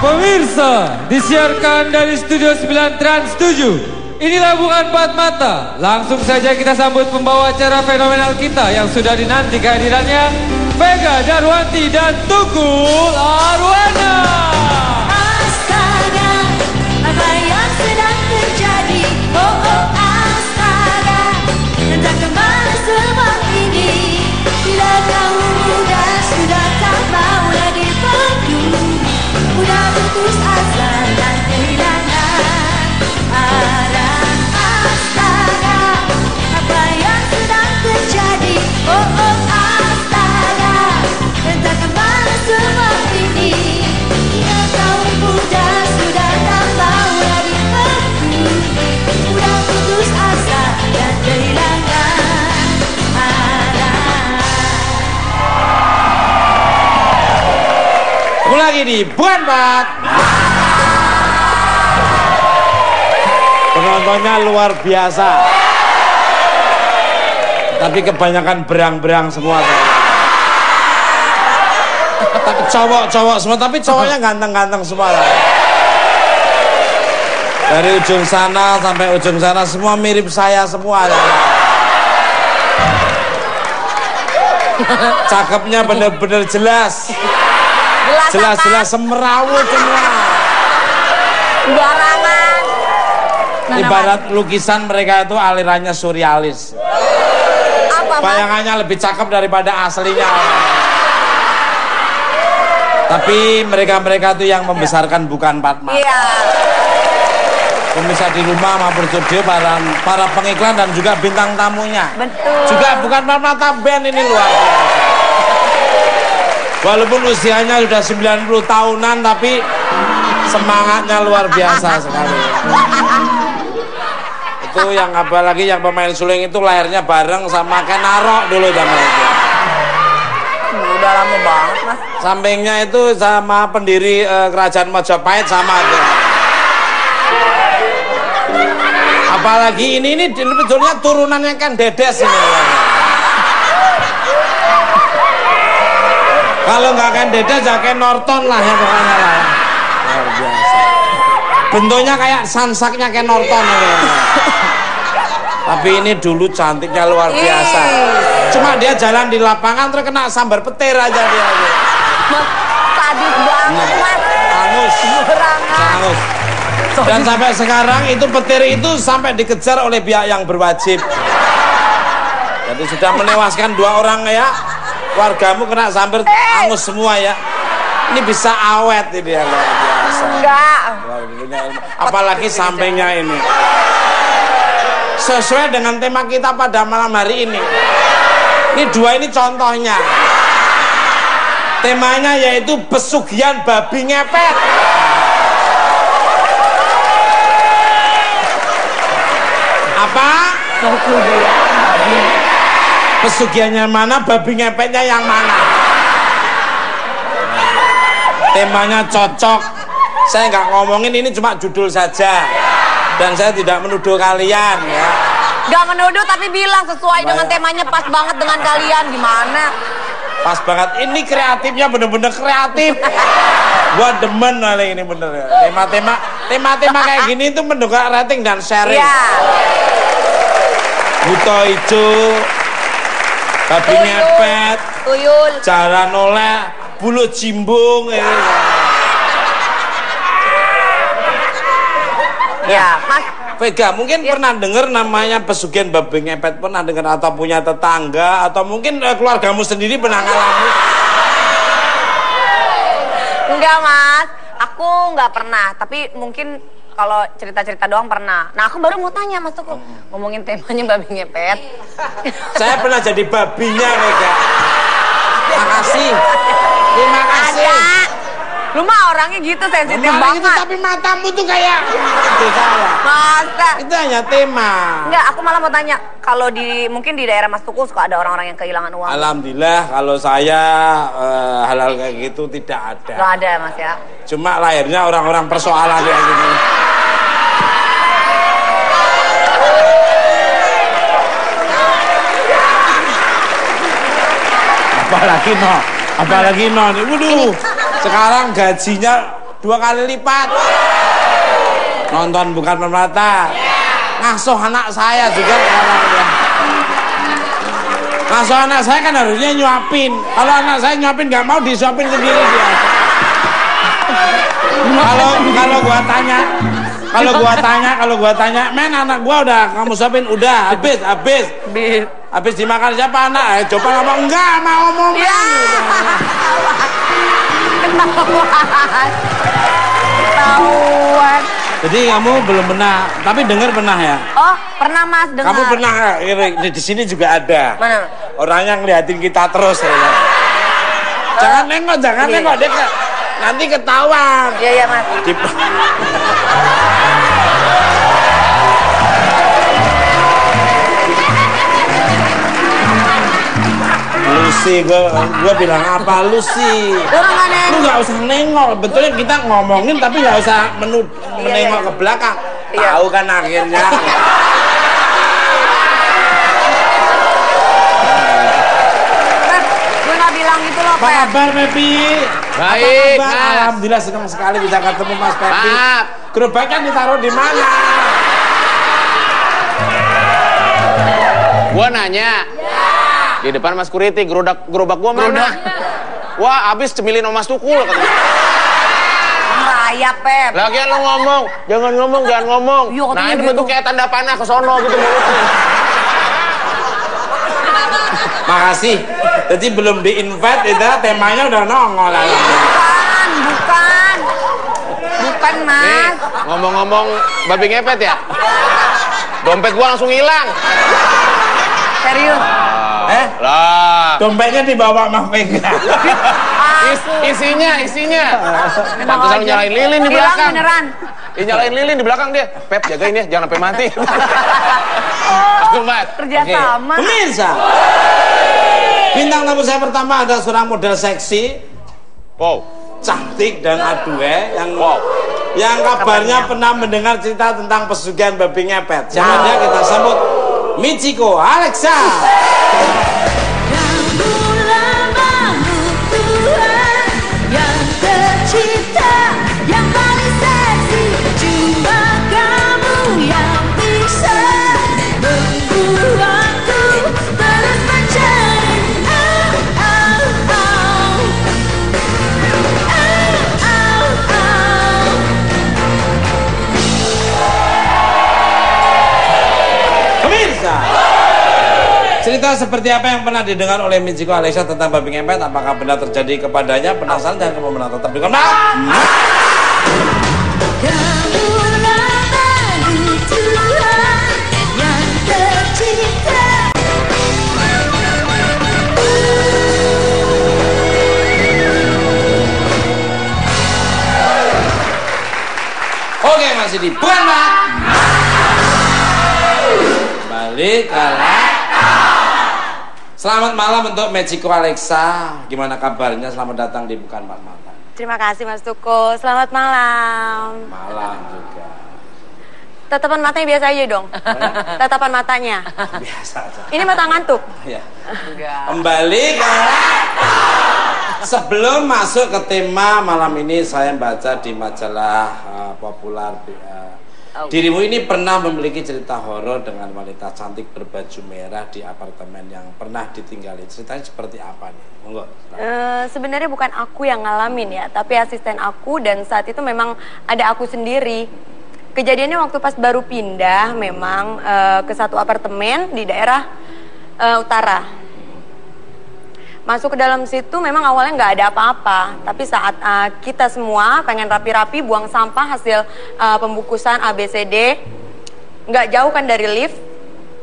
Pemirsa, disiarkan dari Studio 9 Trans 7. Inilah Bukan Empat Mata. Langsung saja kita sambut pembawa acara fenomenal kita yang sudah dinanti kehadirannya, Vega Darwanti dan Tukul Arwana. Astaga, apa yang sedang terjadi? Oh oh astaga, entah kemana semua ini. Bila kamu muda sudah tak mau lagi peduli, udah putus asa dan kehilangan arah. Astaga, apa yang sedang terjadi? Oh oh astaga, entah kemana semua ini. Bila kamu muda sudah tak mau lagi peduli, udah putus asa dan kehilangan arah. Lagi di Bukan Empat. Penontonnya luar biasa. Tapi kebanyakan berang-berang semua. Tapi cowok-cowok semua, tapi cowoknya ganteng-ganteng semua. Dari ujung sana sampai ujung sana semua mirip saya semua. Cakepnya bener-bener jelas. Jelas-jelas semerawut semua. Barangan. Ibarat lukisan mereka itu alirannya surrealis. Apa, Mas? Bayangannya lebih cakep daripada aslinya. Tapi mereka-mereka itu yang membesarkan Bukan Empat Mata. Iya. Pemirsa di rumah maupun studio, para pengiklan dan juga bintang tamunya. Betul. Juga Bukan Empat Mata band ini luar biasa. Walaupun usianya sudah 90 tahunan, tapi semangatnya luar biasa sekali. Itu yang apalagi yang pemain suling itu lahirnya bareng sama Kenaro dulu zaman itu. Udah lama banget, Mas. Sampingnya itu sama pendiri kerajaan Majapahit sama tuh. Apalagi ini sebetulnya turunannya kan Dedes ini. Kalau nggak kan Dedes ya kayak Norton lah ya pokoknya lah. Luar biasa. Bentuknya kayak sansaknya kayak Norton ya. Tapi ini dulu cantiknya luar biasa. Cuma dia jalan di lapangan terus kena sambar petir aja dia. Mas, sadis banget, Mas. Angus. Angus. Dan sampai sekarang itu petir itu sampai dikejar oleh pihak yang berwajib. Jadi sudah menewaskan 2 orang ya. Wargamu kena sambar angus semua ya. Ini bisa awet ini ya luar biasa. Enggak. Apalagi sampingnya ini. Sesuai dengan tema kita pada malam hari ini. Ini 2 ini contohnya. Temanya yaitu pesugihan babi ngepet. Apa? Pesugihannya mana, babi ngepetnya yang mana? Temanya cocok. Saya nggak ngomongin, ini cuma judul saja. Dan saya tidak menuduh kalian ya. Gak menuduh tapi bilang sesuai dengan temanya, pas banget dengan kalian. Gimana? Pas banget, ini kreatifnya bener-bener kreatif. Gua demen kali ini bener ya. Tema-tema kayak gini itu mendongkrak rating dan sharing. Iya. Buto ijo, babi ngepet, Tuyul. jalan oleh, bulu jimbung. Ya, Mas. Vega, mungkin pernah dengar namanya pesugihan babi ngepet, pernah dengar atau punya tetangga atau mungkin keluargamu sendiri pernah ngalamin? Enggak, Mas. Aku nggak pernah, tapi mungkin kalau cerita-cerita doang pernah. Nah, aku baru mau tanya, Mas Tukul. Ngomongin temanya babi ngepet. Saya pernah jadi babinya, Vega. Makasih. Terima kasih. Ada. Lu mah orangnya gitu, sensitif banget. Gitu, tapi matamu tuh kayak itu saya. Masa? Itu hanya tema. Enggak, aku malah mau tanya. Kalau mungkin di daerah Mas Tukul suka ada orang-orang yang kehilangan uang. Alhamdulillah kalau saya hal-hal kayak gitu tidak ada. Gak ada, Mas ya. Cuma lahirnya orang-orang persoalan kayak gini. Apalagi no, waduh, sekarang gajinya 2 kali lipat. Nonton Bukan Empat Mata. Ngasuh anak saya juga sekarang ya. Ngasuh anak saya kan harusnya nyuapin. Kalau anak saya nyuapin nggak mau, disuapin sendiri dia. Kalau gua tanya, men anak gua udah kamu suapin, udah habis dimakan siapa anak? Coba ngomong enggak mau ngomong. Ya. Ketahuan. Jadi kamu belum pernah, tapi dengar pernah ya? Oh, pernah Mas dengar. Kamu pernah di sini juga ada. Mana? Orang yang ngeliatin kita terus ya. Jangan nengok, dia nanti ketahuan. Iya Mas. Lucy, gue bilang apa Lucy? Lu nggak usah nengok. Betulnya kita ngomongin tapi nggak usah menengok ke belakang. Tahu kan akhirnya. Gue nggak bilang gitu loh, Apa kabar, Pepi? Baik, Mas. Alhamdulillah senang sekali bisa ketemu Mas Pepi. Gerobaknya ditaruh di mana? Gua nanya. Di depan Mas Kuriti, gerobak gua mana? Wah, abis cemilin sama Mas Tukul katanya. Raya, Pep. Lagian lo ngomong, jangan ngomong. Yo, nah, ini gitu. bentuk kayak tanda panah ke sono gitu mulutnya. Makasih. Jadi belum di-invite itu temanya udah nongol lagi. Bukan Mas. Nih, ngomong-ngomong babi ngepet ya? Dompet gua langsung hilang. Serius. Lah. Dompetnya dibawa Mas Vega. Isinya. Pantesan lu nyalain lilin di Hilang belakang. beneran. Nyalain lilin di belakang dia. Pep, jagain ya, jangan sampai mati. Kerja sama. Pemirsa. Bintang tamu saya pertama ada seorang model seksi. Wow. Cantik dan aduhe yang kabarnya pernah mendengar cerita tentang pesugihan babi ngepet. Siapa dia? Kita sambut Michiko Alexa. Yang tercipta, yang paling seksi, cuma kamu yang bisa membuatku terus mencari. Pemirsa, cerita seperti apa yang pernah didengar oleh Michiko Alexa tentang babi ngepet? Apakah benar terjadi kepadanya? Penasaran? Jangan kamu menonton. Tetap di Kompas. Yang tercipta. Oke, masih di Bukan Mat. Balik Selamat malam untuk Michiko Alexa. Gimana kabarnya? Selamat datang di Bukan Empat Mata. Terima kasih Mas Tukul. Selamat malam. Malam juga. Tatapan matanya biasa aja dong. Tatapan matanya. Biasa aja. Ini mata ngantuk. Ya. Kembali ke sebelum masuk ke tema malam ini, saya baca di majalah populer. Dirimu ini pernah memiliki cerita horor dengan wanita cantik berbaju merah di apartemen yang pernah ditinggali. Ceritanya seperti apa nih? Monggo. Sebenarnya bukan aku yang ngalamin ya, tapi asisten aku, dan saat itu memang ada aku sendiri. Kejadiannya waktu pas baru pindah memang ke satu apartemen di daerah utara. Masuk ke dalam situ memang awalnya nggak ada apa-apa, tapi saat kita semua pengen rapi-rapi buang sampah hasil pembungkusan ABCD, nggak jauh kan dari lift,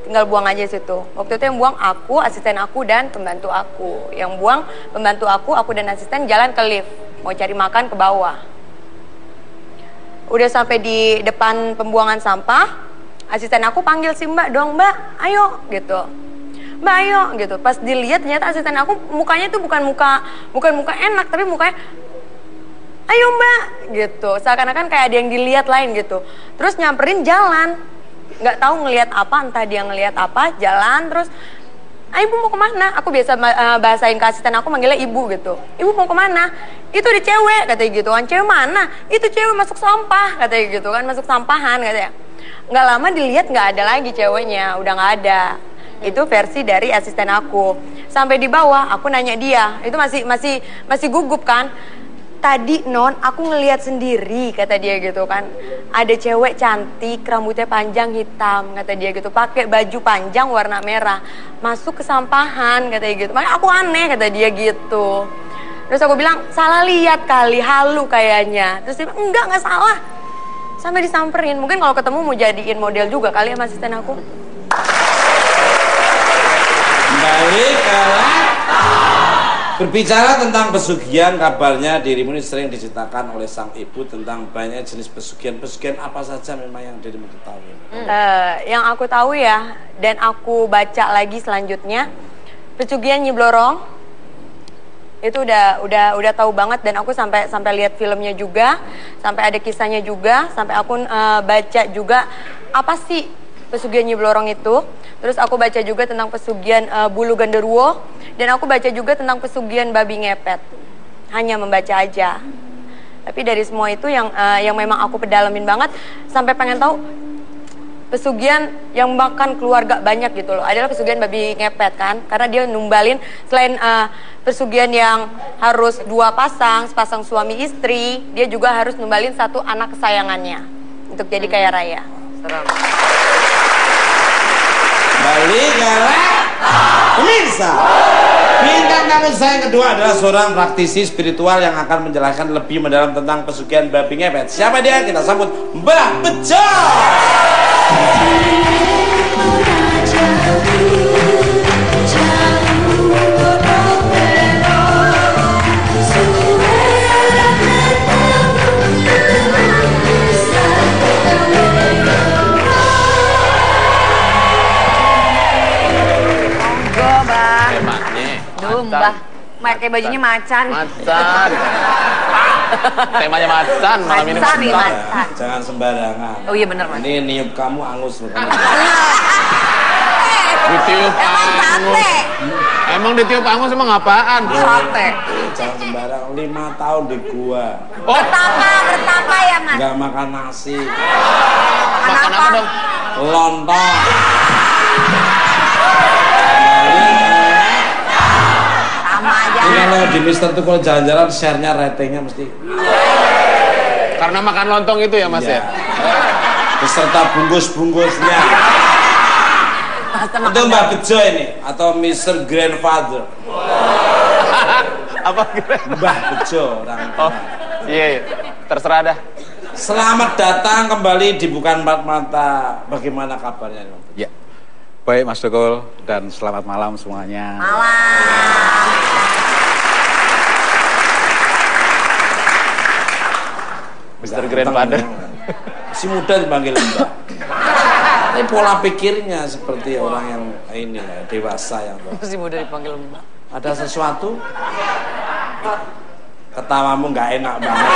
tinggal buang aja situ. Waktu itu yang buang aku, asisten aku, dan pembantu aku. Yang buang pembantu aku dan asisten jalan ke lift, mau cari makan ke bawah. Udah sampai di depan pembuangan sampah, asisten aku panggil si Mbak dong, Mbak, ayo gitu. Mbak ayo gitu. Pas dilihat ternyata asisten aku mukanya tuh bukan muka enak, tapi mukanya ayo Mbak gitu. Seakan-akan kayak ada yang dilihat lain gitu. Terus nyamperin jalan. Nggak tahu ngelihat apa, entah dia ngelihat apa, jalan terus Ibu mau kemana? Aku biasa bahasain ke asisten aku manggilnya ibu gitu. Ibu mau kemana? Itu ada cewek katanya gitu kan. Cewek mana? Itu cewek masuk sampah katanya gitu kan. Masuk sampahan katanya. Nggak lama dilihat nggak ada lagi ceweknya. Udah nggak ada. Itu versi dari asisten aku. Sampai di bawah aku nanya dia. Itu masih gugup kan. Tadi non, aku ngelihat sendiri, kata dia gitu kan. Ada cewek cantik, rambutnya panjang hitam, kata dia gitu. Pakai baju panjang warna merah, masuk ke sampahan, kata dia gitu. Makanya aku aneh, kata dia gitu. Terus aku bilang, salah lihat kali, halu kayaknya. Terus dia bilang, enggak salah. Sampai disamperin, mungkin kalau ketemu mau jadiin model juga kali ya asisten aku. Balik ke berbicara tentang pesugihan, kabarnya dirimu ini sering diceritakan oleh sang ibu tentang banyak jenis pesugihan. Pesugihan apa saja memang yang dirimu ketahui? Yang aku tahu ya, dan aku baca lagi selanjutnya, pesugihan Nyi Blorong itu udah tahu banget, dan aku sampai lihat filmnya juga, sampai ada kisahnya juga, sampai aku baca juga apa sih pesugihan Nyi Blorong itu. Terus aku baca juga tentang pesugihan Bulu Genderuwo, dan aku baca juga tentang pesugihan Babi Ngepet. Hanya membaca aja. Tapi dari semua itu yang memang aku pedalamin banget, sampai pengen tahu pesugihan yang makan keluarga banyak gitu loh, adalah pesugihan Babi Ngepet kan. Karena dia numbalin, selain pesugihan yang harus 2 pasang, sepasang suami istri, dia juga harus numbalin 1 anak kesayangannya untuk jadi kaya raya. Serem. Balik ke pemirsa. Bintang tamu saya yang kedua adalah seorang praktisi spiritual yang akan menjelaskan lebih mendalam tentang pesugihan Babi Ngepet. Siapa dia? Kita sambut Mbah Bejo. Mbah, pakai bajunya macan. Macan. Temanya macan, malam ini macan. Jangan sembarangan. Oh iya bener, Mas. Ini niup kamu angus bukan? Ditiup angus. Emang ditiup angus emang apaan? Sate. Jangan sembarangan. 5 tahun di gua. Oh, Bertapa ya, Mas? Nggak makan nasi. makan apa dong? Lontong. Sama aja. Ini kalau di Mister tuh kalau jalan-jalan share-nya ratingnya mesti. Karena makan lontong itu ya Mas ya? Beserta bungkus-bungkusnya. Itu Mbak Bejo ini atau Mr. Grandfather. Apa kira? Mbah Bejo orang tua. Oh, iya, terserah dah. Selamat datang kembali di Bukan Empat Mata. Bagaimana kabarnya? Ya, baik Mas Dogol, dan selamat malam semuanya. Mr. Grandfather. Si muda dipanggil Mbak. Ini pola pikirnya seperti orang yang ini dewasa yang Masih muda dipanggil Mbak. ada sesuatu. Ketawamu nggak enak banget.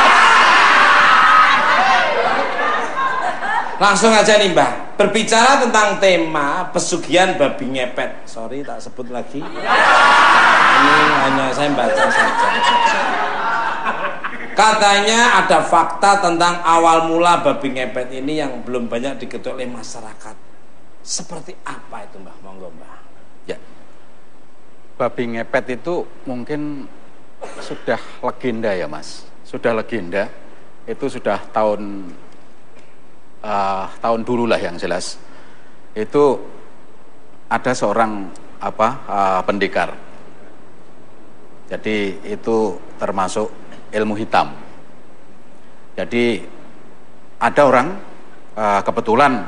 Langsung aja nih Mbak, berbicara tentang tema pesugihan Babi Ngepet. Sorry tak sebut lagi. Ini hanya saya baca saja. Katanya ada fakta tentang awal mula Babi Ngepet ini yang belum banyak diketahui oleh masyarakat. Seperti apa itu Mbah? Monggo Mbah. Ya, Babi Ngepet itu mungkin sudah legenda ya Mas. Sudah legenda, itu sudah tahun dulu lah yang jelas. Itu ada seorang pendekar. Jadi itu termasuk ilmu hitam. Jadi ada orang kebetulan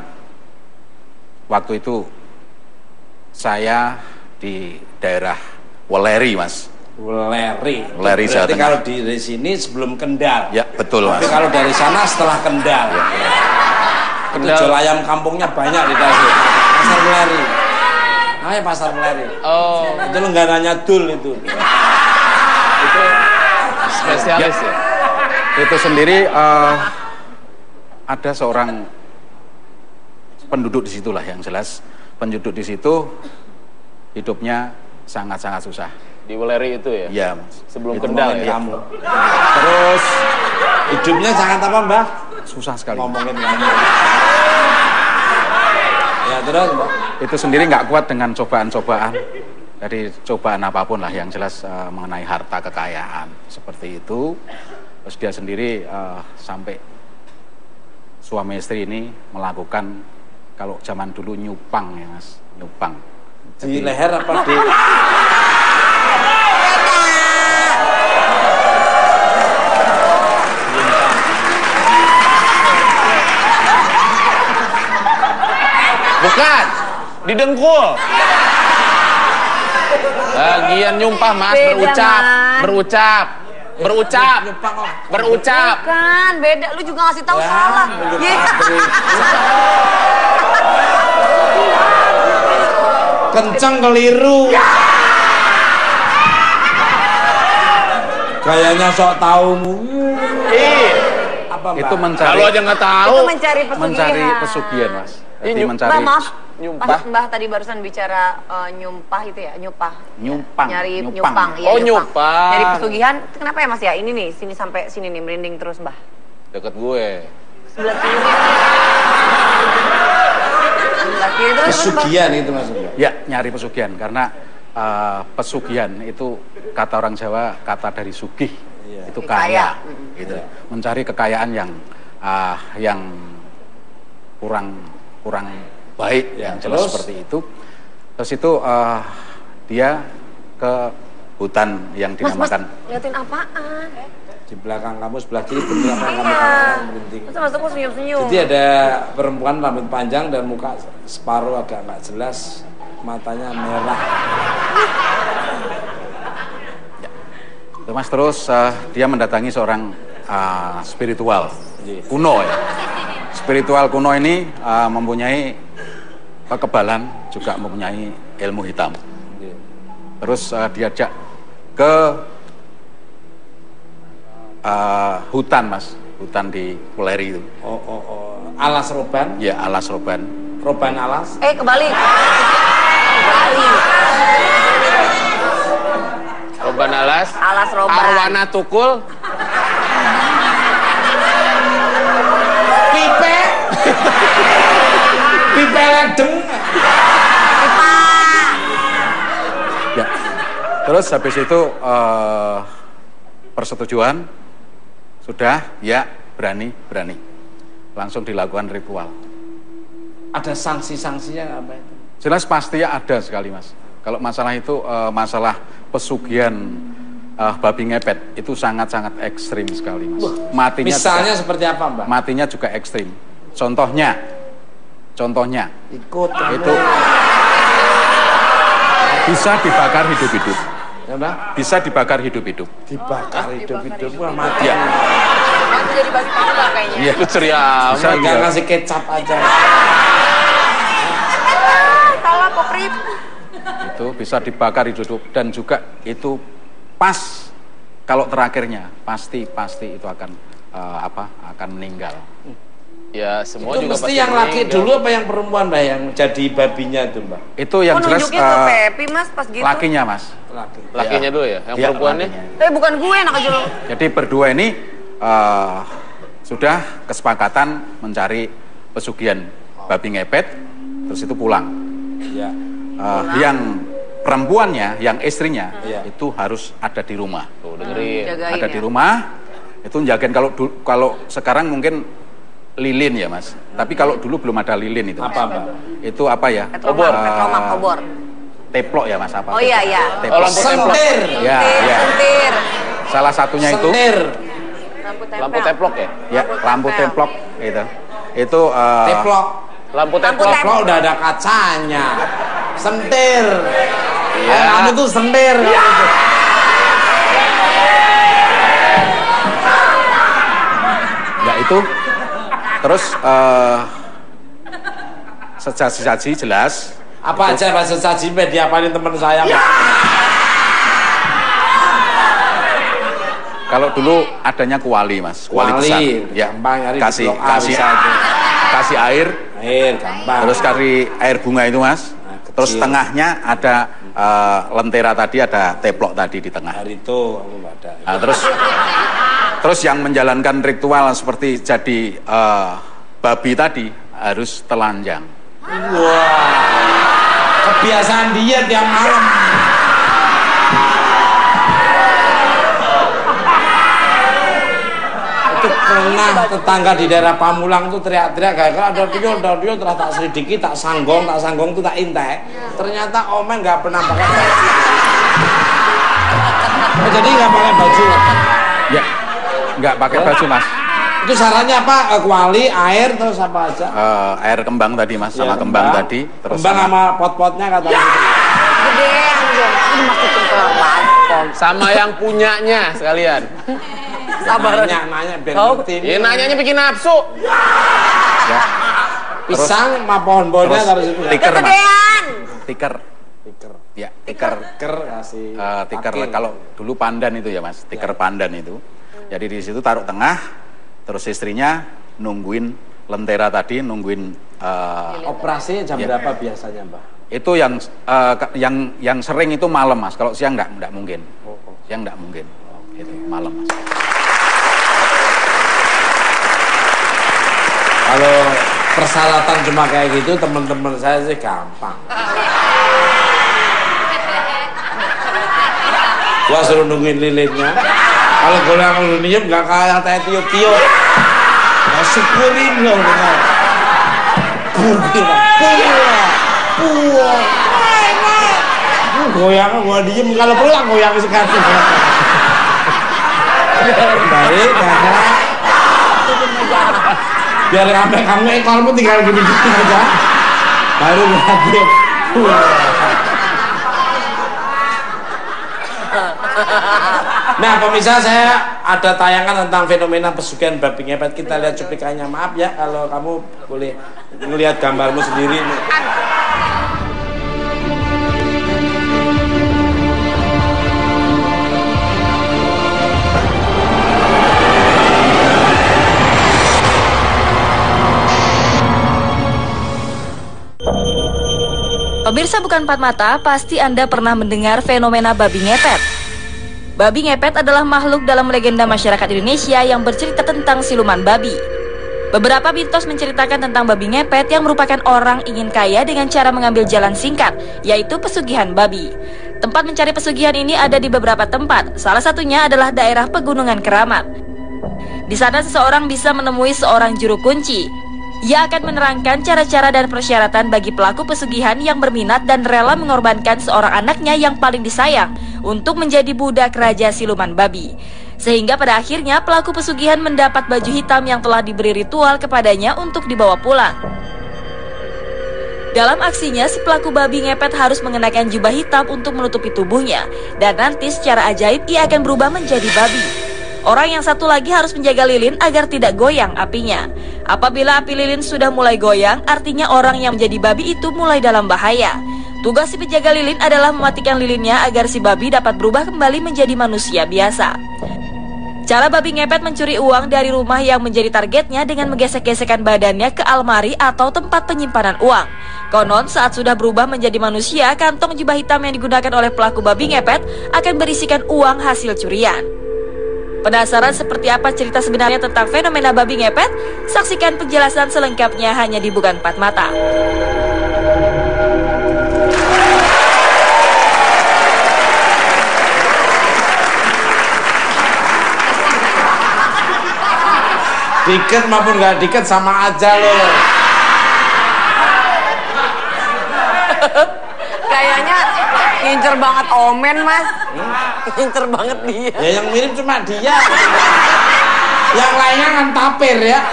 waktu itu saya di daerah Weleri Mas. Weleri Jawa berarti Tengah. kalau di sini sebelum Kendal. Ya betul Mas. Tapi kalau dari sana setelah Kendal. Itu jual ayam kampungnya banyak di Tasik. Pasar Weleri. Namanya Pasar Weleri. Oh, Itu langganannya Dul itu. itu spesialis ya? Itu sendiri ada seorang penduduk di situlah yang jelas, penduduk di situ hidupnya sangat-sangat susah. Di Weleri itu ya? Iya, Mas. Sebelum Itu Kendal ngomongin ya? kamu. Terus hidupnya sangat apa, Mbah? Susah sekali. Ngomongin kamu. Ya terus, Mbak. Itu sendiri nggak kuat dengan cobaan-cobaan. Dari cobaan apapun lah, yang jelas mengenai harta kekayaan seperti itu. Terus dia sendiri sampai suami istri ini melakukan, kalau zaman dulu nyupang ya Mas, nyupang. Di leher apa di? Bukan, di dengkul. Bagian nyumpah Mas, Beda, berucap, Mas. berucap. Berucap. Bukan, beda. Lu juga ngasih tahu salah. Iya. Kenceng keliru. Kayaknya sok taumu. Apa, Mbak? Itu mencari, Kalau aja nggak tahu. Itu mencari pesugihan. mencari pesugihan Mas. Jadi mencari Mbak, maaf. Nyumpah. Pas Mbah tadi barusan bicara nyumpah itu ya, nyumpah. Nyumpang, Nyari nyupang. nyupang. Iya, Oh, nyupang. Nyari pesugihan. Itu kenapa ya Mas ya? Ini nih, sini sampai sini nih merinding terus, Mbah. Deket gue. Sebelah kiri. Sebelah kiri terus. Pesugihan itu maksudnya. Ya, nyari pesugihan karena pesugihan itu kata orang Jawa, kata dari sugih. Iya. Itu Kaya. kaya. Gitu. Mencari kekayaan yang kurang baik, Ya, yang jelas terus? seperti itu. Terus itu dia ke hutan yang Mas, dinamakan liatin apaan? Di belakang kamu sebelah kiri bener apa yang kamu Iya. katakan berhenti. Masa Mas aku senyum-senyum? Jadi ada perempuan rambut panjang dan muka separuh agak nggak jelas, matanya merah. itu Mas. Terus dia mendatangi seorang spiritual Iya. kuno ya. Spiritual kuno ini mempunyai kekebalan, juga mempunyai ilmu hitam. Iya. Terus diajak ke hutan Mas, hutan di Weleri itu. Oh. Alas roban, Ya, alas roban. roban alas. Kebalik. Kebalik. Roban alas. Alas roban. Arwana tukul. Pipe. Pipe ledeng. Ya. Terus habis itu persetujuan sudah, ya berani. Langsung dilakukan ritual. Ada sanksi-sanksinya apa itu? Jelas pasti ada sekali Mas. Kalau masalah itu masalah pesugihan babi ngepet itu sangat-sangat ekstrim sekali Mas. Matinya Misalnya juga, seperti apa, Mbak? matinya juga ekstrim. Contohnya Ikut itu bisa dibakar hidup-hidup. ya, Mbak? Bisa dibakar hidup-hidup. Dibakar hidup-hidup. Wah, mati. Ya. Mas jadi babi pangga kayaknya. Iya. Lu ceria Bisa amat. Enggak juga. ngasih kecap aja. Salah pokrip. Itu bisa dibakar hidup dan juga itu pas kalau terakhirnya pasti itu akan akan meninggal. Ya, semua Itu juga mesti pasti yang laki meninggal. dulu apa yang perempuan, Mbak, yang jadi babinya itu, Mbak? Itu yang jelas nunjuknya ke Pepi Mas pas gitu. lakinya Mas. Laki. Lakinya dulu ya, yang Iya, perempuannya. lakinya. Bukan gue enak aja lo. Jadi berdua ini sudah kesepakatan mencari pesugihan babi ngepet, terus itu pulang. Ya. Yang perempuannya, yang istrinya Iya. itu harus ada di rumah. Tuh, dengerin. Jagain Ada ya. di rumah, itu jagain. Kalau sekarang mungkin lilin ya Mas. Tapi kalau dulu belum ada lilin itu. Apa, Mbak? Itu apa ya? Petromang, petromang, obor. Teplok ya Mas apa? Oh iya, iya. Teplok. Oh, lampu templok. Sentir. Ya, ya. Sentir. Salah satunya itu Sentir. Lampu teplok ya? ya lampu templok gitu. Itu Teplok. Lampu teplok. Teplok udah ada kacanya. Sentir. Iya. Kamu tuh sentir. ya itu. Terus sesaji-saji jelas. Apa aja bahasa saji Mbak diapalin teman saya, Mbak? Kalau dulu adanya kuali Mas, kuali besar. Ya, gampang nyari di kasih Blok A bisa aja. kasih air, Air gampang. terus kasih air bunga itu Mas. Nah, Terus tengahnya ada lentera tadi, ada teplok tadi di tengah. Hari itu aku nggak ada. Nah, terus yang menjalankan ritual seperti jadi babi tadi harus telanjang. Wah, kebiasaan dia tiap malam. Itu pernah tetangga di daerah Pamulang tuh teriak-teriak gara-gara ada tuyul terus tak selidiki, tak sanggong tuh tak intek. Ternyata Omen nggak pernah pakai baju. Oh, jadi nggak pakai baju? Ya, nggak pakai baju Mas. Itu sarannya apa? Kuali, air, terus apa aja? Air kembang tadi Mas, sama Ya, kembang tadi. Terus kembang sama pot-potnya katanya. Gedean dong, dimasukin ke balkon. Sama yang punyanya sekalian. Sabar. Nanya biar ngerti. Ya nanyanya bikin nafsu. Ya. Pisang sama pohon-pohonnya Terus taruh situ. tiker Mas. Gedean. Tiker. Ya, tiker. Tiker kasih. Tiker pakin. kalau dulu pandan itu ya Mas, tiker pandan itu. Jadi di situ taruh tengah, terus istrinya nungguin lentera tadi, nungguin Operasi jam berapa biasanya, Mbak? itu yang sering itu malam Mas. Kalau siang enggak mungkin. Siang enggak mungkin. Itu malam Mas. Kalau persyaratan cuma kayak gitu, teman-teman saya sih gampang. Gua suruh nungguin lilinnya. Kalau golang lilinnya nggak kayak teh tiup-tiup. Nah, syukurin loh, benar. Goyang gua diem, kalau pulang goyang sekali. Baik, karena biar sampai kamu ekormu tinggal gini-gini aja, baru berhasil. Nah pemirsa, saya ada tayangan tentang fenomena pesugihan babi ngepet. Kita lihat cuplikannya. Maaf ya kalau kamu boleh melihat gambarmu sendiri. Pemirsa Bukan Empat Mata, pasti Anda pernah mendengar fenomena babi ngepet. Babi ngepet adalah makhluk dalam legenda masyarakat Indonesia yang bercerita tentang siluman babi. Beberapa mitos menceritakan tentang babi ngepet yang merupakan orang ingin kaya dengan cara mengambil jalan singkat, yaitu pesugihan babi. Tempat mencari pesugihan ini ada di beberapa tempat, salah satunya adalah daerah Pegunungan Keramat. Di sana seseorang bisa menemui seorang juru kunci. Ia akan menerangkan cara-cara dan persyaratan bagi pelaku pesugihan yang berminat dan rela mengorbankan seorang anaknya yang paling disayang untuk menjadi budak raja siluman babi. Sehingga pada akhirnya pelaku pesugihan mendapat baju hitam yang telah diberi ritual kepadanya untuk dibawa pulang. Dalam aksinya, si pelaku babi ngepet harus mengenakan jubah hitam untuk menutupi tubuhnya, dan nanti secara ajaib ia akan berubah menjadi babi. Orang yang satu lagi harus menjaga lilin agar tidak goyang apinya. Apabila api lilin sudah mulai goyang, artinya orang yang menjadi babi itu mulai dalam bahaya. Tugas si penjaga lilin adalah mematikan lilinnya agar si babi dapat berubah kembali menjadi manusia biasa. Cara babi ngepet mencuri uang dari rumah yang menjadi targetnya dengan menggesek-gesekkan badannya ke almari atau tempat penyimpanan uang. Konon saat sudah berubah menjadi manusia, kantong jubah hitam yang digunakan oleh pelaku babi ngepet akan berisikan uang hasil curian. Penasaran seperti apa cerita sebenarnya tentang fenomena babi ngepet? Saksikan penjelasan selengkapnya hanya di Bukan Empat Mata. Diket maupun nggak diket sama aja loh. Kayaknya ngincer banget Omen, Mas. Ngincer banget dia. Ya yang mirip cuma dia. Yang lainnya kan tapir ya.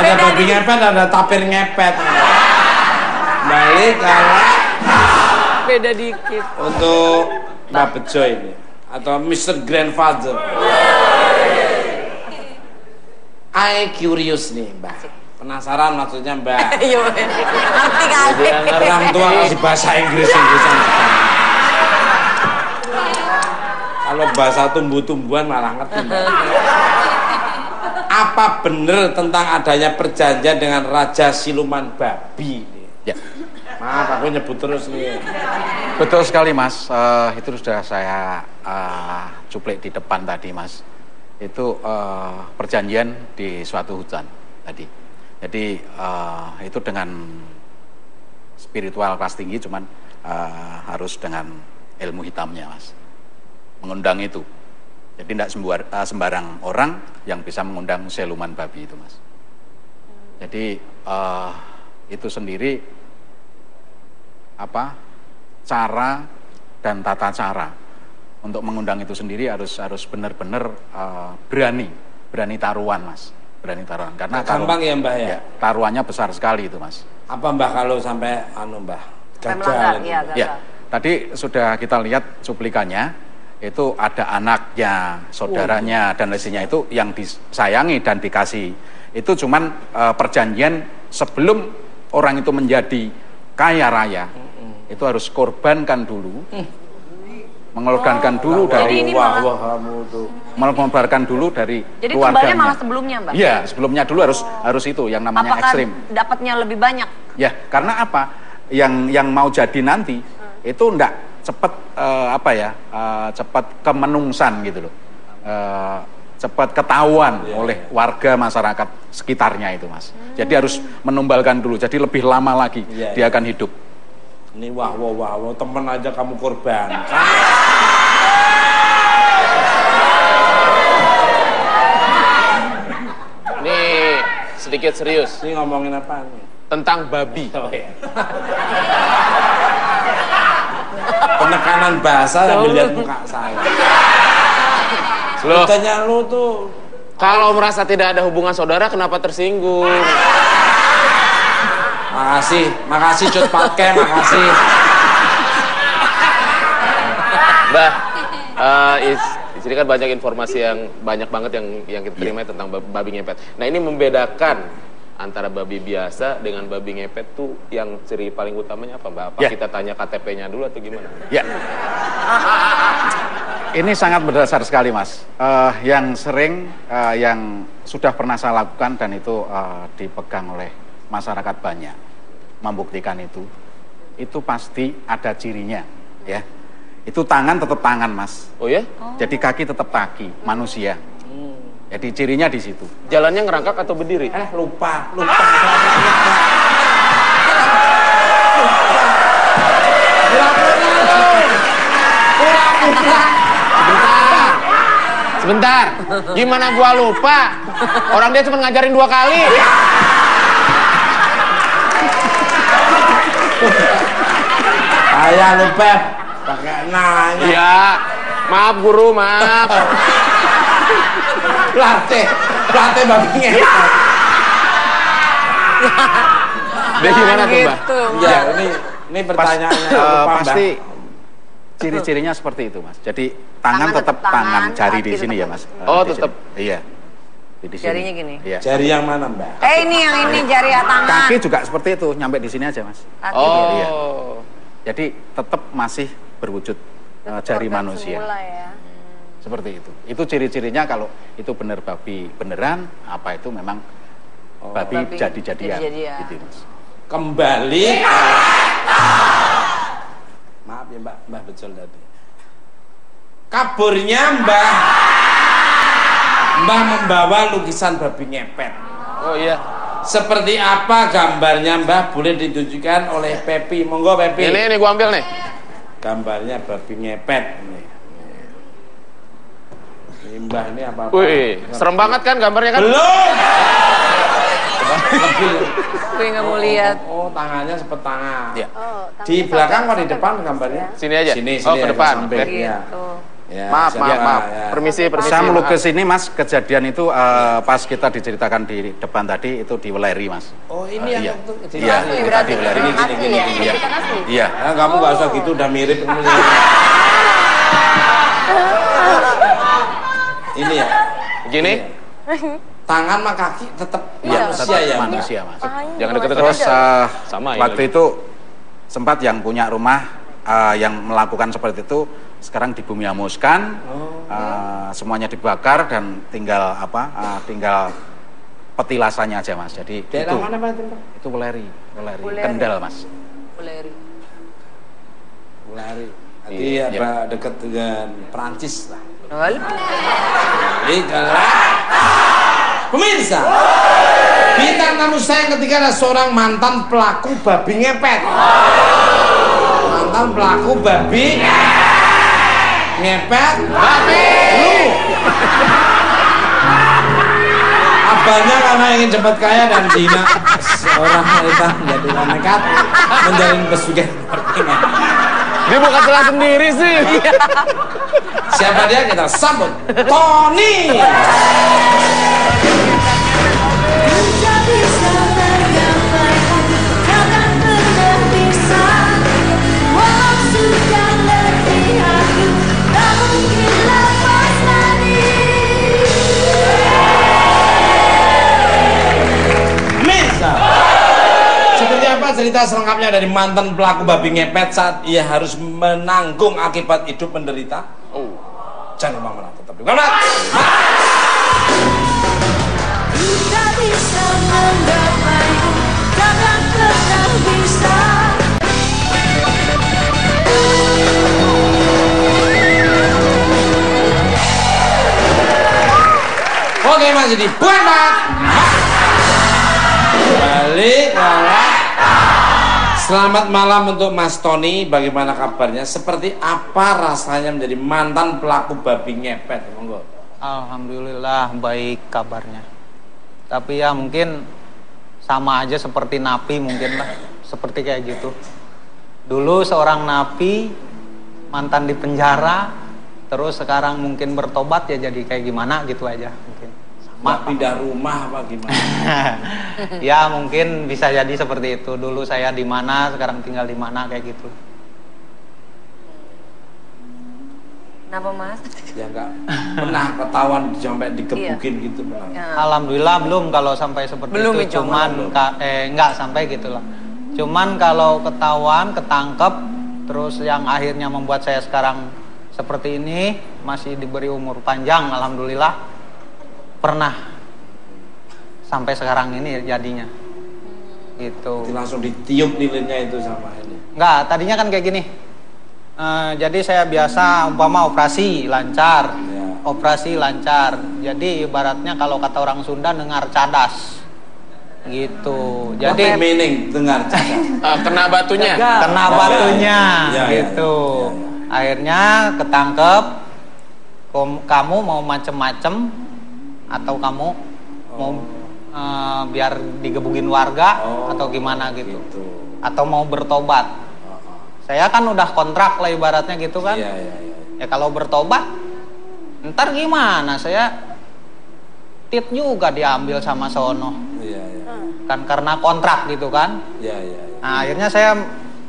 Ada babi ngepet, ada tapir ngepet. Balik kalau Beda dikit. untuk Mbak Bejo ini atau Mr. Grandfather. I curious nih Mbak. Penasaran maksudnya Mbak. Iya, ngerti kali. Orang tua kasih bahasa Inggris-Inggrisan. Kalau bahasa tumbuh-tumbuhan malah ngerti Mbak. Apa benar tentang adanya perjanjian dengan Raja Siluman Babi? Ya. Maaf, aku nyebut terus nih. Betul sekali Mas, itu sudah saya cuplik di depan tadi Mas. Itu perjanjian di suatu hutan tadi. Jadi itu dengan spiritual kelas tinggi, cuman harus dengan ilmu hitamnya Mas. Mengundang itu. Jadi tidak sembarang orang yang bisa mengundang siluman babi itu Mas. Jadi itu sendiri cara dan tata cara untuk mengundang itu sendiri harus benar-benar berani taruhan Mas, berani taruhan karena gampang ya Mbah ya? Taruhannya besar sekali itu Mas. Apa Mbah kalau sampai Mbah gagal? Ya, tadi sudah kita lihat cuplikannya. Itu ada anaknya, saudaranya dan lainnya itu yang disayangi dan dikasih. Itu cuman perjanjian sebelum orang itu menjadi kaya raya. Itu harus korbankan dulu. Mengorbankan dulu dari mengorbankan dulu dari jadi keluarganya. Jadi malah sebelumnya, Mbak? Iya, sebelumnya dulu harus itu yang namanya ekstrim. Apakah dapatnya lebih banyak? Ya, karena apa? Yang mau jadi nanti itu enggak cepat cepat kemenungsan gitu loh, cepat ketahuan oleh warga masyarakat sekitarnya itu Mas. Jadi harus menumbalkan dulu, jadi lebih lama lagi dia akan hidup. Ini wah temen aja kamu korban. Ini sedikit serius. Ini ngomongin apa nih? Tentang babi. Penekanan bahasa sambil lihat muka saya. Loh, tanya lu tuh kalau merasa tidak ada hubungan saudara kenapa tersinggung? Makasih Cut Pakai, makasih. Mbah, di sini kan banyak informasi yang banyak banget yang kita terima tentang babi ngepet. Nah, ini membedakan antara babi biasa dengan babi ngepet tuh yang ciri paling utamanya apa Mbak? Apa kita tanya KTP-nya dulu atau gimana? Ya. Ini sangat berdasar sekali Mas. Yang sering yang sudah pernah saya lakukan dan itu dipegang oleh masyarakat banyak membuktikan itu pasti ada cirinya ya. Itu tangan tetap tangan Mas. Oh ya? Jadi kaki tetap kaki manusia. Jadi cirinya di situ. Jalannya ngerangkak atau berdiri? Lupa. Sebentar. Gimana gua lupa? Orang dia cuma ngajarin 2 kali. Ayah lupa. Pakai nanya. Iya. Maaf guru, maaf. Pelatih babi ngepet. Dia gimana tuh Mbak? Ya ini pertanyaannya pasti ciri-cirinya seperti itu Mas. Jadi tangan tetap tangan, jari di sini ya Mas. Oh tetap. Iya. Di sini. Jarinya gini. Iya. Jari yang mana Mbak? Ini yang ini jari tangan. Kaki juga seperti itu, nyampe di sini aja Mas. Kaki. Iya. Jadi tetap masih berwujud jari manusia. Seperti itu. Itu ciri-cirinya kalau itu benar babi beneran, apa itu memang babi jadi-jadian. Gitu Mas. Kembali. Maaf ya Mbak betul tadi. Kaburnya Mbah membawa lukisan babi ngepet. Oh iya. Seperti apa gambarnya Mbah? Boleh ditunjukkan oleh Pepi. Monggo Pepi. Ini gua ambil nih. Gambarnya babi ngepet nih. Mbah ini apa-apa? Wih, serem banget kan gambarnya kan? Belum. Gue nggak mau lihat. Oh, tangannya seperti tangan. Ya. Di belakang atau di depan gambarnya? Sini aja. Sini ke depan. Ya. Ya, maaf. Ya. Permisi. Saya melukis ini Mas, kejadian itu pas kita diceritakan di depan tadi itu di Weleri Mas. Oh ini yang iya. itu Iya, kita di Weleri. Gini. Iya. Nah, kamu nggak usah gitu, udah mirip. Ini ya. Gini. Tangan sama kaki tetap manusia ya. Manusia Mas. Jangan deket-deket. Terus sama waktu itu sempat yang punya rumah yang melakukan seperti itu sekarang dibumi hanguskan, semuanya dibakar dan tinggal tinggal petilasannya aja Mas. Jadi daerah mana Pak? itu Weleri, Kendal Mas. lari. Nanti ada dekat dengan Perancis lah. Pemirsa, bintang tamu saya yang ketiga adalah seorang mantan pelaku babi ngepet. Mantan pelaku babi ngepet. Babi. Abahnya karena ingin cepat kaya dan dihina seorang wanita menjadi nekat menjalin pesugihan. Dia bukan salah sendiri sih. Siapa dia? Kita sambut Tony. Tak bisa tergapaiku, takkan pernah bisa. Walau sudah letih aku, tak mungkin lepas lagi. Mirsa, seperti apa cerita selengkapnya dari mantan pelaku babi ngepet saat ia harus menanggung akibat hidup menderita? Jangan lupa menang, tetap di Kamat. Tak bisa menggapaiku, takkan pernah bisa. Oke, masih di Buat. Balik. Selamat malam untuk Mas Tony. Bagaimana kabarnya? Seperti apa rasanya menjadi mantan pelaku babi ngepet? Monggo. Alhamdulillah baik kabarnya. Tapi ya mungkin sama aja seperti napi mungkin lah. Seperti kayak gitu. Dulu seorang napi, mantan di penjara, terus sekarang mungkin bertobat ya jadi kayak gimana gitu aja mungkin. Sama pindah rumah apa gimana? Ya mungkin bisa jadi seperti itu. Dulu saya di mana, sekarang tinggal di mana kayak gitu. Kenapa Mas? Ya enggak pernah ketahuan sampai digebukin gitu Bang. Alhamdulillah belum kalau sampai seperti Belum, itu. Cuman enggak sampai gitulah. Cuman kalau ketahuan, ketangkep, terus yang akhirnya membuat saya sekarang seperti ini, masih diberi umur panjang, alhamdulillah. Pernah sampai sekarang ini jadinya. Itu. Langsung ditiup lilinnya itu sama ini. Enggak, tadinya kan kayak gini. Jadi saya biasa umpama operasi lancar, operasi lancar. Jadi ibaratnya kalau kata orang Sunda dengar cadas, gitu. Jadi meaning dengar cadas. Kena batunya. Kena batunya, gitu. Akhirnya ketangkep. Kamu mau macem-macem atau kamu mau biar digebugin warga atau gimana gitu. Atau mau bertobat. Saya kan udah kontrak lah ibaratnya gitu kan. Ya kalau bertobat ntar gimana, saya tit juga diambil sama sono. Kan karena kontrak gitu kan. Nah akhirnya saya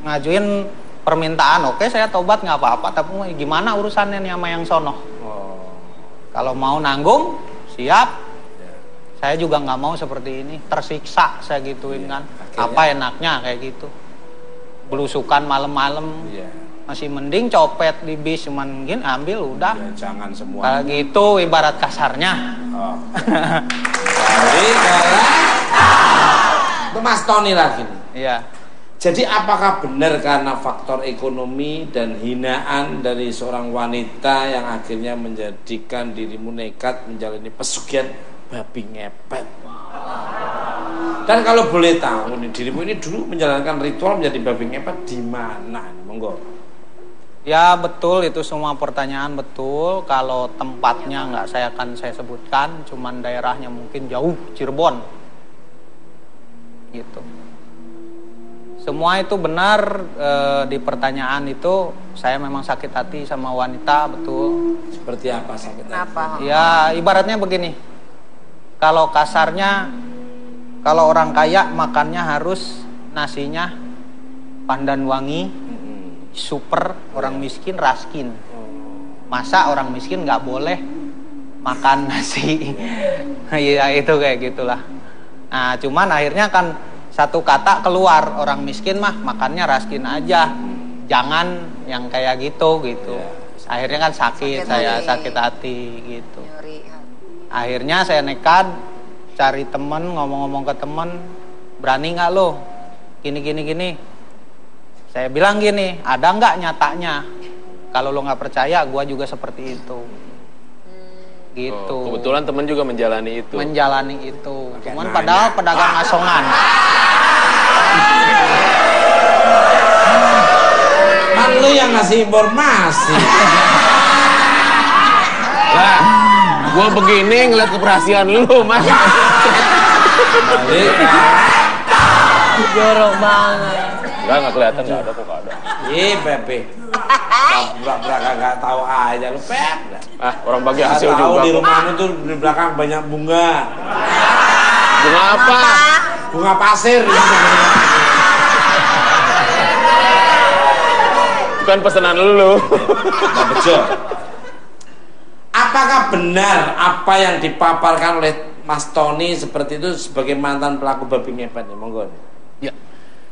ngajuin permintaan, oke saya tobat nggak apa-apa, tapi gimana urusannya nih sama yang sono. Kalau mau nanggung siap. Saya juga nggak mau seperti ini, tersiksa saya gituin kan. Apa enaknya kayak gitu. Belusukan malam-malam, masih mending copet di bis, cuman mungkin ambil udah. Jangan semua. Kalau gitu ibarat kasarnya. Jadi itu Mas Tony lagi nih. Iya. Jadi apakah benar karena faktor ekonomi dan hinaan dari seorang wanita yang akhirnya menjadikan dirimu nekat menjalani pesugihan babi ngepet? Dan kalau boleh tahu nih, dirimu ini dulu menjalankan ritual menjadi babi ngepet di mana? Monggo. Ya betul, itu semua pertanyaan betul. Kalau tempatnya nggak saya sebutkan, cuman daerahnya mungkin jauh, Cirebon. Gitu. Semua itu benar. Di pertanyaan itu saya memang sakit hati sama wanita, betul. Seperti apa sakit hati? Kenapa? Ya ibaratnya begini. Kalau kasarnya, kalau orang kaya makannya harus nasinya pandan wangi, super. Orang miskin raskin. Masa orang miskin nggak boleh makan nasi? Ya itu kayak gitulah. Nah cuman akhirnya kan satu kata keluar, orang miskin mah makannya raskin aja, jangan yang kayak gitu. Akhirnya kan sakit hati gitu. Akhirnya saya nekat cari temen, ngomong-ngomong ke temen, berani nggak lo gini. Saya bilang gini, ada nggak nyatanya? Kalau lo nggak percaya, gua juga seperti itu. Gitu. Oh, kebetulan teman juga menjalani itu. Menjalani itu. Cuman padahal pedagang asongan. Kan lu yang ngasih informasi. Lah, gua begini ngeliat keberhasilan lu, Mas. Balik. Jorok banget. Enggak kelihatan, enggak ada kok, enggak ada. Ih, Pepe. Pura-pura nggak tahu aja lu, Pep. Ah, orang bagi hasil Tahu juga. di kok. rumahmu tuh di belakang banyak bunga. Bunga apa? Bunga pasir. Bukan pesanan lu. Nah, betul. Apakah benar apa yang dipaparkan oleh Mas Tony seperti itu sebagai mantan pelaku babi ngepet nih? Monggo. Ya,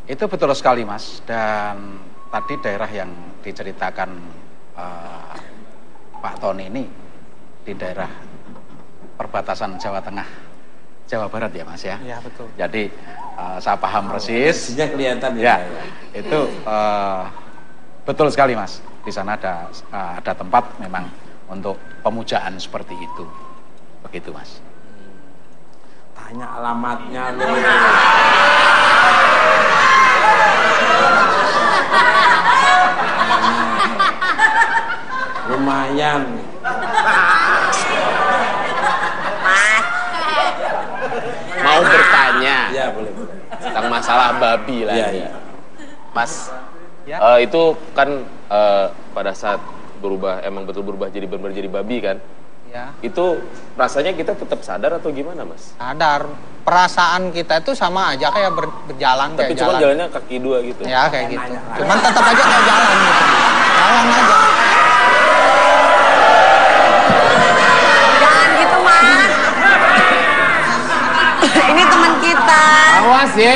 itu betul sekali Mas. Dan tadi daerah yang diceritakan Pak Tony ini di daerah perbatasan Jawa Tengah, Jawa Barat ya Mas ya? Iya betul. Jadi saya paham persis. Isinya kelihatan Ya, ya. itu betul sekali Mas. Di sana ada tempat memang untuk pemujaan seperti itu. Begitu Mas. Tanya alamatnya lu. Lumayan. Mau bertanya Ya, boleh. tentang masalah babi lagi. Iya, iya. Mas, Ya. itu kan pada saat berubah, emang betul berubah jadi benar jadi babi kan? Ya. Itu rasanya kita tetap sadar atau gimana, Mas? Sadar. Perasaan kita itu sama aja kayak berjalan Tapi kayak cuma jalan. jalannya kaki dua gitu. Ya kayak gitu. Cuman tetap aja kayak jalan gitu. Jalan aja. Jangan gitu, Mas. Ini teman kita. Awas ya.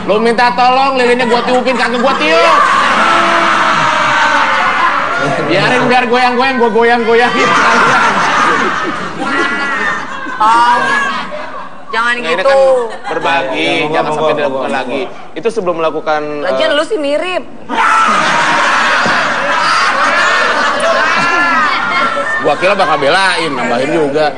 Lu minta tolong lilinnya gua tiupin, kagak gua tiup. Biarin biar goyang-goyang, gua goyang-goyangin. Jangan Nah, ini gitu. kan berbagi, Ya, jangan sampai monggo, dilakukan monggo. lagi. Itu sebelum melakukan Lagian lu sih mirip. gua kira bakal belain, nambahin juga.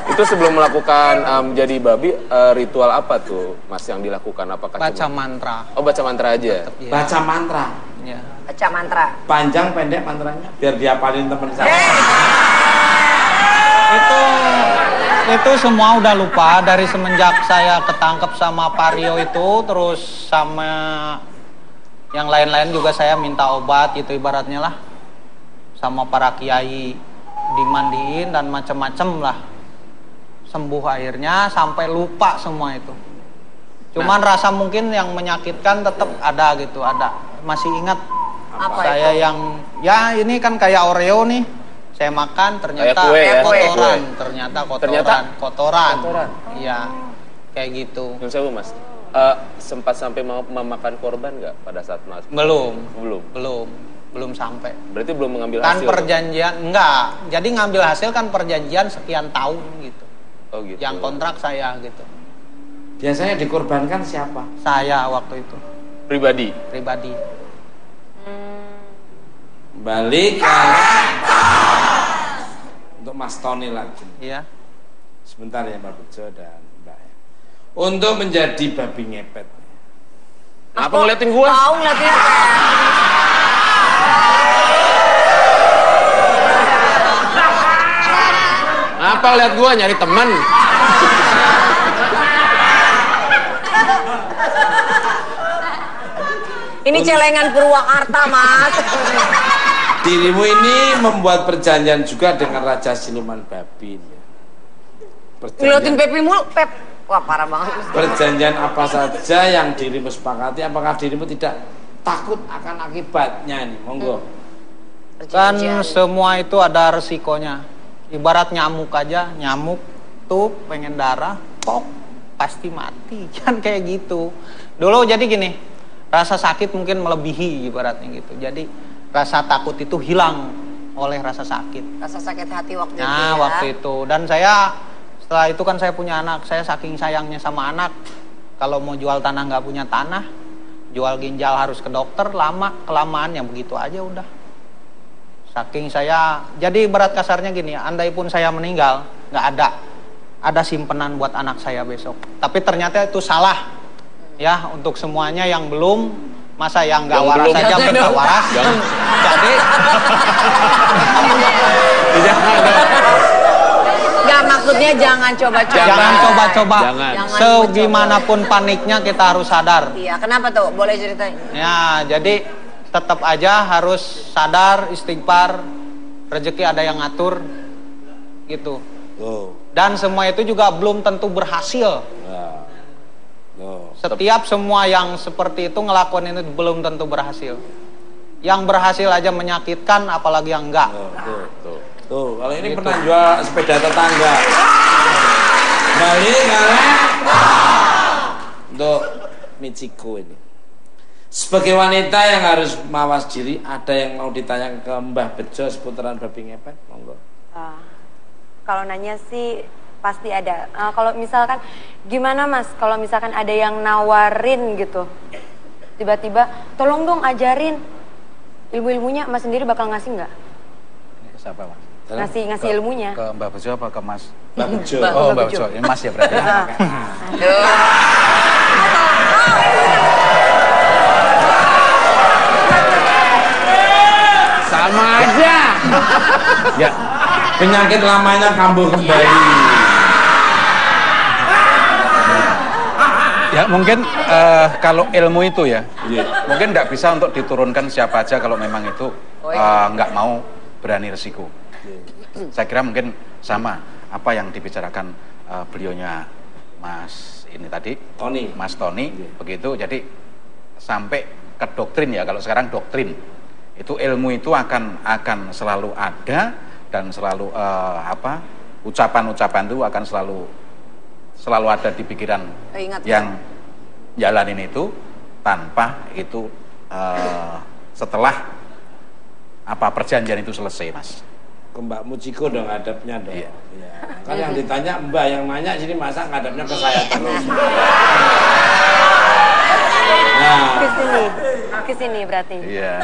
Itu sebelum melakukan jadi babi, ritual apa tuh Mas yang dilakukan? Apakah Baca cuma- mantra. Oh, baca mantra aja. Ya. Baca mantra. Ya. Baca mantra. Panjang pendek mantranya biar diapalin teman saya. Itu semua udah lupa dari semenjak saya ketangkep sama Pario itu, terus sama yang lain-lain juga saya minta obat gitu ibaratnya lah, sama para kiai dimandiin dan macem-macem lah, sembuh akhirnya sampai lupa semua itu. Cuman rasa mungkin yang menyakitkan tetap ada gitu, ada. Masih ingat Apa saya itu? yang ya ini kan kayak Oreo nih. Saya makan ternyata Kayak kue ya? kotoran, Kue. ternyata Ternyata? kotoran. Iya. Kayak gitu. Nyun sewu, Mas. Sempat sampai mau memakan korban nggak pada saat Mas? Belum. Belum sampai. Berarti belum mengambil Kan hasil. perjanjian enggak. Jadi ngambil hasil kan perjanjian sekian tahun gitu. Oh gitu. Yang kontrak saya gitu. Biasanya dikorbankan siapa? Saya waktu itu Pribadi. pribadi. Balik untuk Mas Tony lagi. Iya. Sebentar ya Mbak Bejo dan Mbak. Untuk menjadi babi ngepet. Apa ngeliatin gua? Tahu ngeliatin. Apa lihat gua nyari teman? Ini celengan Purwakarta, Mas. Dirimu ini membuat perjanjian juga dengan Raja Siluman Babi. Ngeliatin Pepi mulu, Pep. Wah, parah banget. Perjanjian apa saja yang dirimu sepakati, apakah dirimu tidak takut akan akibatnya ini? Monggo. Kan semua itu ada resikonya. Ibarat nyamuk aja, nyamuk tuh pengen darah, pok pasti mati. Kan kayak gitu. Dulu jadi gini, rasa sakit mungkin melebihi ibaratnya gitu. Jadi rasa takut itu hilang oleh rasa sakit. Rasa sakit hati waktu itu. Nah, Ya. waktu itu. Dan saya setelah itu kan saya punya anak. Saya saking sayangnya sama anak. Kalau mau jual tanah nggak punya tanah, jual ginjal harus ke dokter, kelamaan yang begitu aja udah. Saking saya, jadi berat kasarnya gini, andai pun saya meninggal, nggak ada simpenan buat anak saya besok. Tapi ternyata itu salah, ya, untuk semuanya yang belum, masa yang nggak waras saja minta waras. Jadi, Nggak, maksudnya jangan coba-coba. jangan coba-coba. Jangan. Segimanapun paniknya kita harus sadar. Iya, kenapa tuh? Boleh ceritain? Ya, jadi tetap aja harus sadar, istighfar, rezeki ada yang ngatur, gitu. Dan semua itu juga belum tentu berhasil. Setiap semua yang seperti itu ngelakuin itu belum tentu berhasil. Yang berhasil aja menyakitkan, apalagi yang enggak. Tuh, kalau ini pernah jual sepeda tetangga. Balik karena untuk Michiko ini. Sebagai wanita yang harus mawas diri, ada yang mau ditanya ke Mbah Bejo seputaran babi ngepet? Monggo. Kalau nanya sih pasti ada. Kalau misalkan gimana Mas, kalau misalkan ada yang nawarin gitu, tiba-tiba tolong dong ajarin ilmu-ilmunya, Mas sendiri bakal ngasih nggak? Ini ke siapa, Mas? Ngasih ilmunya. Ke Mbak Bejo apa ke Mas? Mbah Bejo. Oh, Mbak Bejo. Ini Mas ya berarti. Sama aja. Ya, penyakit lamanya kambuh kembali. Ya mungkin kalau ilmu itu ya, mungkin nggak bisa untuk diturunkan siapa aja kalau memang itu nggak mau berani resiko. Saya kira mungkin sama apa yang dibicarakan beliaunya Mas ini tadi, Mas Tony, begitu. Jadi sampai ke doktrin ya, kalau sekarang doktrin itu ilmu itu akan selalu ada dan selalu ucapan-ucapan itu akan selalu ada di pikiran yang jalanin itu, tanpa itu setelah perjanjian itu selesai, Mas. Ke Mbak Muchiko dong ngadepnya dong. Iya. Kan yang ditanya Mbak, yang nanya sini masa ngadepnya ke saya terus. Nah, Ke sini berarti. Iya.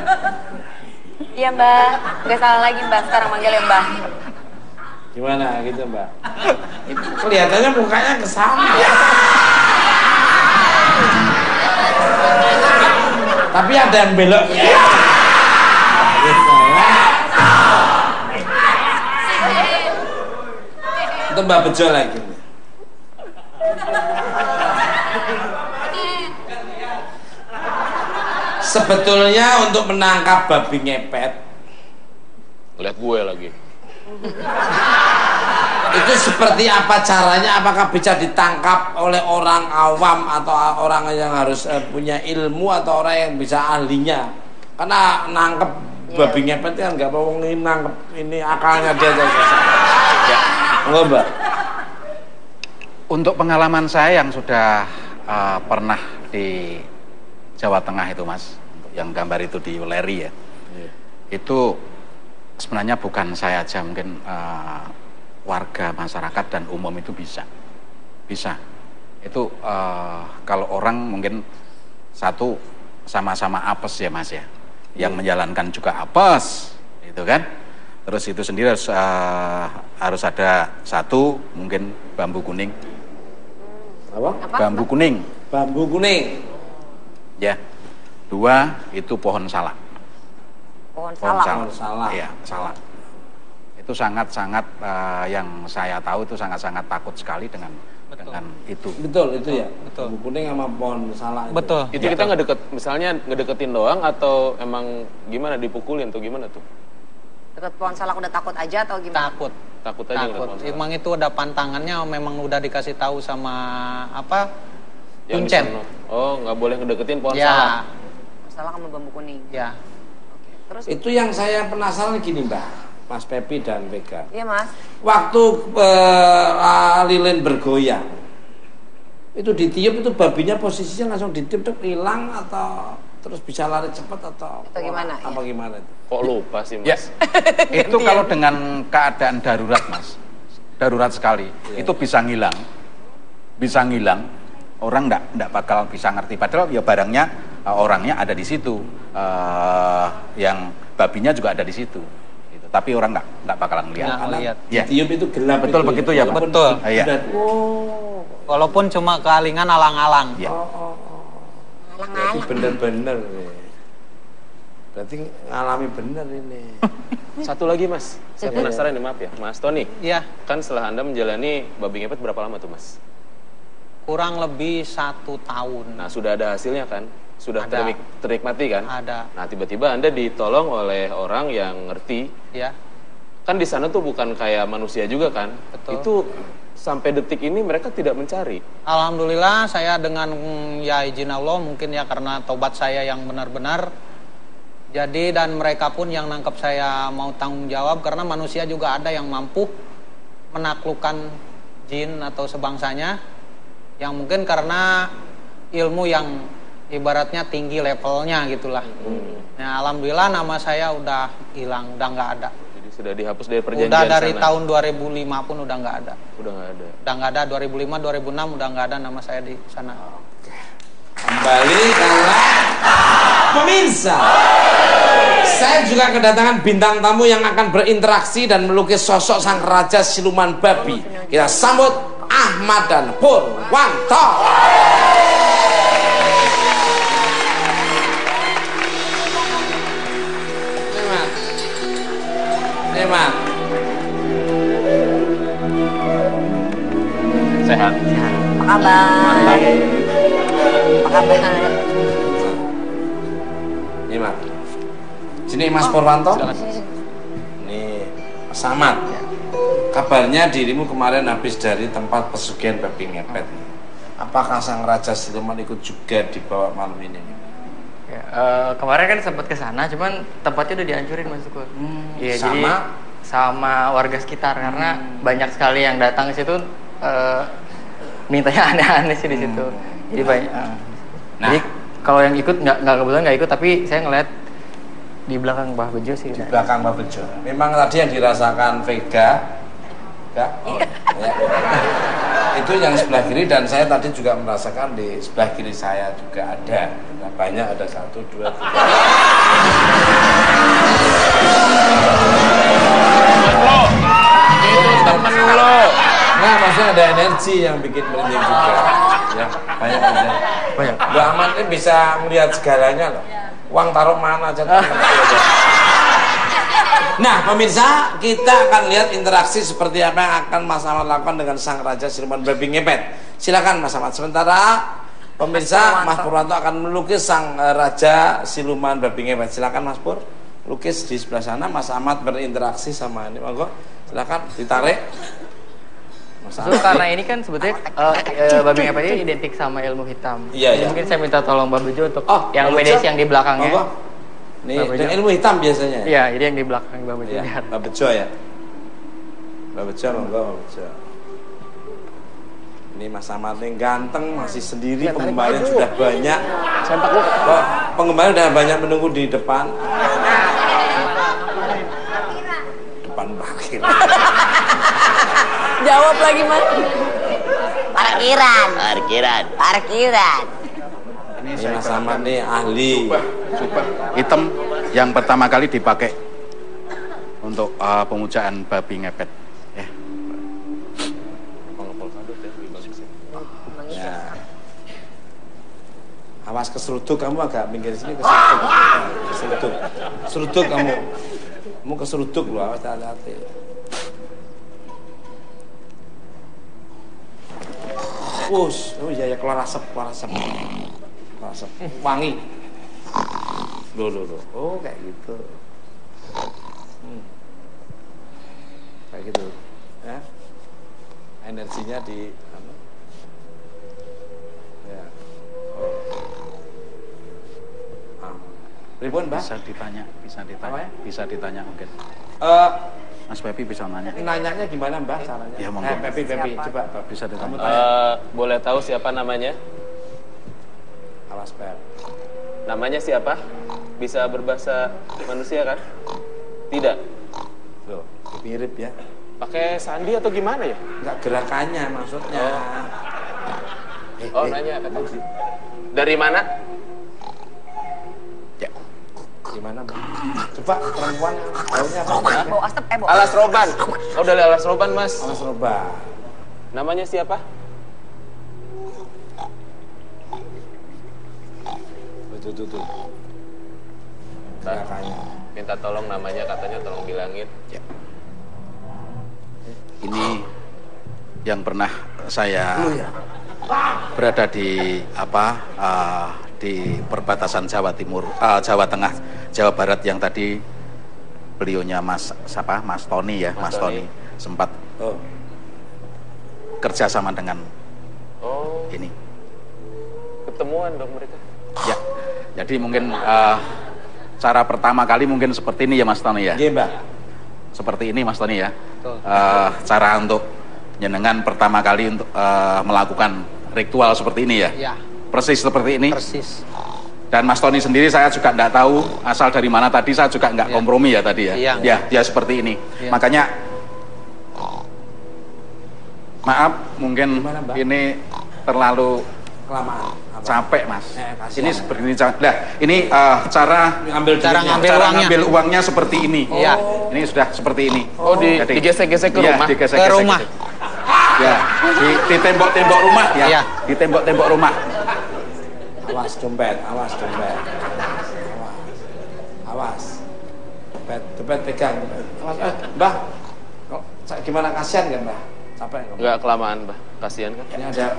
Iya Mbak, nggak salah lagi Mbak, sekarang manggil ya Mbak. gimana gitu Mbak? Itu kelihatannya mukanya kesana. Tapi ada yang belok. Itu Mbak Bejo lagi. Sebetulnya untuk menangkap babi ngepet, Lihat gue lagi. itu seperti apa caranya? Apakah bisa ditangkap oleh orang awam atau orang yang harus punya ilmu atau orang yang bisa ahlinya? Karena nangkep babi ngepet kan nggak mau nangkep ini akalnya dia aja susah. Ya, enggak Mbak. Untuk pengalaman saya yang sudah pernah di Jawa Tengah itu Mas, yang gambar itu di Uleri ya, itu sebenarnya bukan saya aja, mungkin warga masyarakat dan umum itu bisa itu kalau orang mungkin satu sama-sama apes ya Mas ya, yang menjalankan juga apes itu kan, terus itu sendiri harus ada satu mungkin bambu kuning. Apa? Bambu kuning. Bambu kuning. Ya. Dua itu pohon salak. Pohon salak. Iya, salak. Itu sangat-sangat yang saya tahu itu sangat-sangat takut sekali dengan itu. Betul, itu ya. Betul. Bambu kuning sama pohon salak. Betul. Itu kita misalnya ngedeketin doang atau emang gimana, dipukulin tuh gimana tuh? Deket pohon salak udah takut aja atau gimana? Takut aja ngeliat pohon salak. Emang itu ada pantangannya, memang udah dikasih tahu sama Yang kuncen. Oh, nggak boleh ngedeketin pohon Ya. salak. Pohon salak sama bambu kuning. Ya. Terus? Itu yang saya penasaran gini Mbak, Mas Pepi dan Vega. Iya Mas. Waktu lilin bergoyang, itu ditiup, itu babinya posisinya langsung ditiup tuh hilang atau terus bisa lari cepat atau gimana? Apa gimana itu? Kok lupa sih Mas? Ya. Itu kalau dengan keadaan darurat Mas, darurat sekali, itu bisa ngilang, orang nggak bakal bisa ngerti. Padahal ya barangnya orangnya ada di situ, yang babinya juga ada di situ. Gitu. Tapi orang nggak bakalan lihat. Ya. Tiup itu gelap. Betul itu, begitu ya, Pak. Betul. Iya. Walaupun cuma kealingan alang-alang. Ya. Berarti bener-bener. Berarti ngalami bener ini. Satu lagi Mas, saya penasaran nih, maaf ya, Mas Tony. Iya. Kan setelah Anda menjalani babi ngepet berapa lama tuh Mas? Kurang lebih 1 tahun. Nah sudah ada hasilnya kan? Sudah Ada. ternikmati kan? Ada. Nah tiba-tiba Anda ditolong oleh orang yang ngerti. Ya. Kan di sana tuh bukan kayak manusia juga kan? Betul. Itu sampai detik ini mereka tidak mencari. Alhamdulillah saya dengan ya izin Allah mungkin ya karena tobat saya yang benar-benar. Jadi dan mereka pun yang nangkep saya mau tanggung jawab karena manusia juga ada yang mampu menaklukkan jin atau sebangsanya yang mungkin karena ilmu yang ibaratnya tinggi levelnya gitulah. Nah alhamdulillah nama saya udah hilang, udah nggak ada. Jadi sudah dihapus dari perjanjian Udah dari sana. tahun 2005 pun udah nggak ada. Udah nggak ada. Udah nggak ada 2005 2006 udah nggak ada nama saya di sana. Kembali karena pemirsa, saya juga kedatangan bintang tamu yang akan berinteraksi dan melukis sosok sang raja siluman babi. Kita sambut Ahmad dan Purwanto. Nemat. Sehat. Apa kabar? Apa kabar? Nemat. Sini Mas Purwanto. Silakan. Ini Mas Ahmad. Kabarnya dirimu kemarin habis dari tempat pesugihan babi ngepet. Apakah sang raja siluman ikut juga dibawa malam ini? Ya, kemarin kan sempat ke sana, cuman tempatnya udah dihancurin Mas Syukur. Iya, jadi sama warga sekitar karena banyak sekali yang datang ke situ mintanya aneh-aneh sih di situ. Jadi banyak. Jadi kalau yang ikut nggak kebetulan nggak ikut, tapi saya ngeliat di belakang Mbah Bejo sih. Di belakang Mbah Bejo. Memang tadi yang dirasakan Vega. Enggak? Oh, ya. Itu yang sebelah kiri dan saya tadi juga merasakan di sebelah kiri saya juga ada. Nah, banyak, ada 1, 2, 3. Itu temen lo. Nah, maksudnya ada energi yang bikin merinding juga. Ya, banyak aja. Banyak. Mbak Ahmad ini bisa melihat segalanya loh. Uang taruh mana aja. Nah, pemirsa, kita akan lihat interaksi seperti apa yang akan Mas Ahmad lakukan dengan sang raja siluman babi ngepet. Silakan Mas Ahmad. Sementara pemirsa, Mas Purwanto akan melukis sang raja siluman babi ngepet. Silakan Mas Pur, lukis di sebelah sana. Mas Ahmad berinteraksi sama ini. Monggo, silakan ditarik. Mas So, karena ini kan sebetulnya babi ngepet ini identik sama ilmu hitam. Iya, Jadi iya. mungkin saya minta tolong Mbak Bejo untuk yang Mbak BDS Bejo. yang di belakangnya. Monggo. Nih, Mbak Bejo. dengan ilmu hitam biasanya. Iya, jadi yang di belakang Mbak Bejo. Iya, Lihat. Mbak Bejo ya. Mbak Bejo, monggo Mbak Bejo. Ini Mas Ahmad yang ganteng, masih sendiri, penggemarnya sudah banyak. Kok penggemarnya sudah banyak menunggu di depan. Depan parkir. Jawab lagi Mas. Parkiran. Ini Mas Ahmad nih ahli. Super hitam yang pertama kali dipakai untuk pemujaan babi ngepet. Ya. Ya. Awas keseruduk, kamu agak minggir sini, keseruduk. Keseruduk. Seruduk kamu. Kamu keseruduk loh, awas hati-hati. Us, oh iya ya, keluar asap, keluar asap. Keluar asap. Wangi. Loh. Oh, kayak gitu. Kayak gitu. Ya. Energinya di ya. Ribun, Mbak? Bisa ditanya mungkin. Mas Pepi bisa nanya. Nanyanya gimana, Mbak, caranya? Ya, monggo. Pepi, coba. Bisa Kamu ditanya. tanya. Boleh tahu siapa namanya? Awas, Pep. Namanya siapa? Bisa berbahasa manusia kan? Tidak. Loh, mirip ya. Pakai sandi atau gimana ya? Enggak gerakannya maksudnya. Oh, nanya kata. Dari mana? Gimana, Bang? Coba perempuan baunya apa? Bau asap, bau. Alas roban. Oh, dari alas roban, Mas. Alas roban. Namanya siapa? Tuh. Minta tolong namanya, katanya tolong bilangin. Ya. Ini yang pernah saya berada di di perbatasan Jawa Timur, Jawa Tengah, Jawa Barat yang tadi beliaunya Mas Tony ya, Mas Tony sempat kerja sama dengan ini. Ketemuan dong mereka. Ya, jadi mungkin cara pertama kali mungkin seperti ini ya Mas Tony ya. Iya, Mbak. Seperti ini Mas Tony ya. Cara untuk jenengan pertama kali untuk melakukan ritual seperti ini ya. Iya. Persis seperti ini. Persis. Dan Mas Tony sendiri saya juga tidak tahu asal dari mana tadi, saya juga nggak kompromi ya tadi ya. Iya. Ya, dia seperti ini. Iya. Makanya maaf mungkin ini terlalu kelamaan. Capek Mas. Ini seperti ini. Nah, ini cara ngambil uangnya seperti ini. Iya. Ini sudah seperti ini. Oh, digesek-gesek ke rumah. Digesek-gesek ke rumah. Ya, di tembok-tembok rumah ya. Iya. Di tembok-tembok rumah. Awas dompet. Awas. Dompet pegang. Awas. Mbah. Kok gimana, kasihan kan, Mbah? Capek enggak? Enggak kelamaan, Mbah. Kasihan kan? Ini ada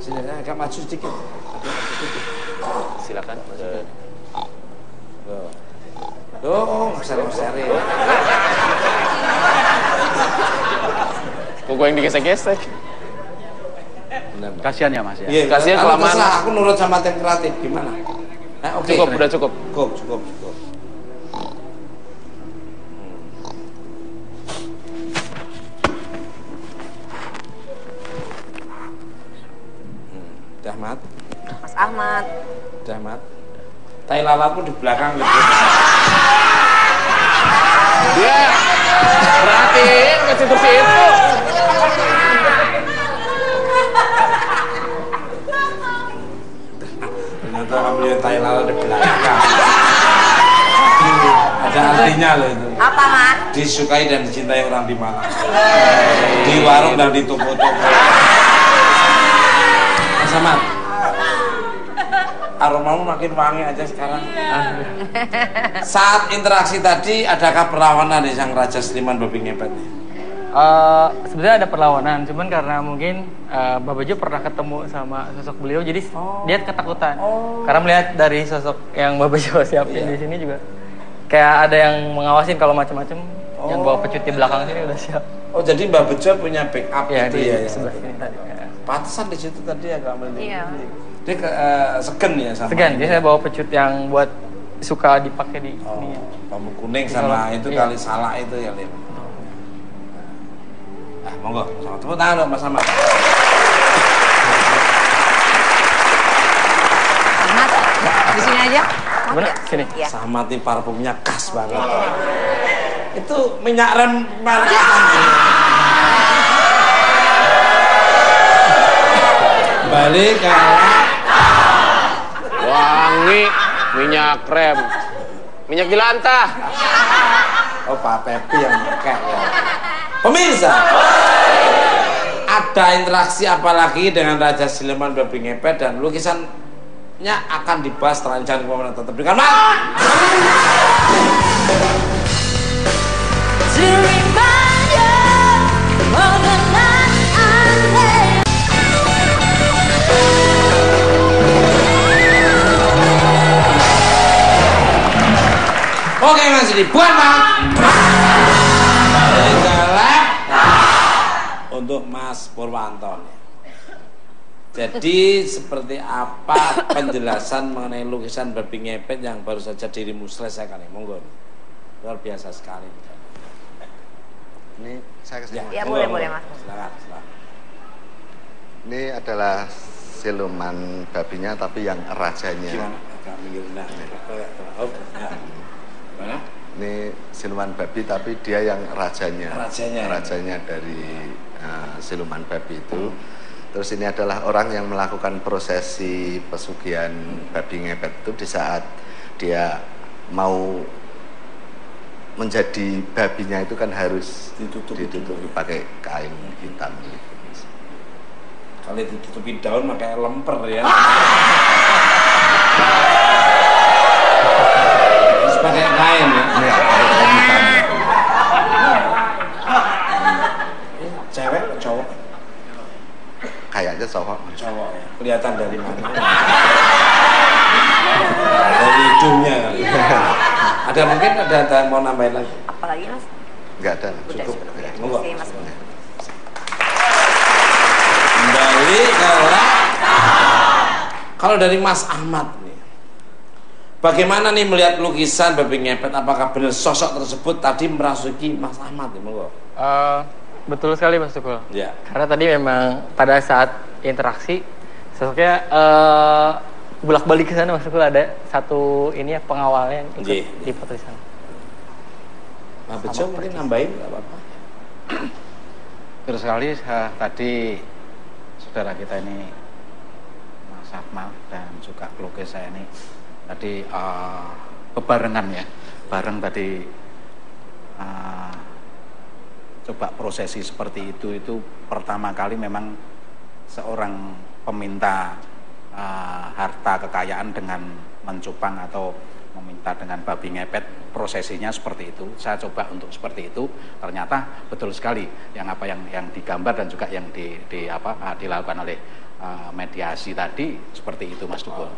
sini agak maju sedikit. Silakan. Seri. Kok gue yang digesek-gesek? Kasihan ya Mas ya. Iya, kasihan kelamaan. Aku nurut sama tim kreatif, gimana? Oke. Cukup, udah cukup. Cukup. Ahmad. Mas Ahmad. Ahmad. Tai lalaku di belakang gitu. Dia perhatiin ke situ-situ. Ternyata kamu lihat tai lala di belakang. Ada artinya loh itu. Apa, Mat? Disukai dan dicintai orang di Malang. Di warung dan di toko-toko. Sama aromamu makin wangi aja sekarang. Saat interaksi tadi, adakah perlawanan nih sang Raja Seniman Babi Ngepet? Sebenarnya ada perlawanan, cuman karena mungkin Mbak Bejo pernah ketemu sama sosok beliau, jadi dia ketakutan. Karena melihat dari sosok yang Mbak Bejo siapin di sini juga, kayak ada yang mengawasin kalau macam-macam. Yang bawa pecut di belakang sini udah siap. Oh, jadi Mbak Bejo punya backup ya, gitu di ya? sebelah sini tadi. Pantesan di situ tadi agak mending. Iya. Dia segen ya sama. Segan, dia saya bawa pecut yang buat suka dipakai di ini. Bambu kuning sama itu kali salak itu ya, Lim. Monggo, sama tepuk tangan dong Mas Ahmad. Ahmad, di sini aja. Bener, sini. Ya. Sama tim parfumnya khas banget. Itu minyak rem mana? Balik Wangi, minyak rem, minyak jelantah. Oh, Pak Pepi yang pakai ya. Pemirsa, ada interaksi apa lagi dengan Raja Siluman Babi Ngepet dan lukisannya akan dibahas setelah jangan kemana tetap dengan Oke Mas Didi, bukan Bang? Galak untuk Mas Purwanto. Jadi seperti apa penjelasan mengenai lukisan Babi Ngepet yang baru saja dirimu selesaikan? Monggo. Luar biasa sekali. Ini saya kesini. Ya, boleh Mas. Silakan. Ini adalah siluman babinya tapi yang rajanya. Gimana? Agak minggir. Ini siluman babi tapi dia yang rajanya. Rajanya dari siluman babi itu. Terus ini adalah orang yang melakukan prosesi pesugihan Babi Ngepet itu di saat dia mau menjadi babinya itu kan harus ditutupi pakai kain hitam. Kalau ditutupi daun pakai lemper ya. Terus pakai kain ya. Iya, pakai kain hitam. Cewek atau cowok? Kayaknya cowok. Cowok ya. Kelihatan dari mana? Dari hidungnya kali. Ada mungkin ada mau nambahin lagi? Apalagi Mas? Enggak ada. Cukup. Ya. Monggo. Oke, Mas. Kembali ke kalau dari Mas Ahmad nih, bagaimana nih melihat lukisan babi ngepet? Apakah benar sosok tersebut tadi merasuki Mas Ahmad? Monggo. Betul sekali Mas Tukul. Ya. Karena tadi memang pada saat interaksi sosoknya bolak-balik ke sana Mas Tukul, ada satu ini ya pengawalnya yang ikut di foto di sana. Pak Bejo mungkin nambahin nggak apa-apa. Betul sekali, tadi saudara kita ini Mas Ahmad dan juga pelukis saya ini tadi bebarengan ya, bareng tadi coba prosesi seperti itu pertama kali memang seorang peminta harta kekayaan dengan mencupang atau meminta dengan babi ngepet, prosesinya seperti itu. Saya coba untuk seperti itu, ternyata betul sekali yang apa yang digambar dan juga yang dilakukan oleh mediasi tadi seperti itu Mas Tukul.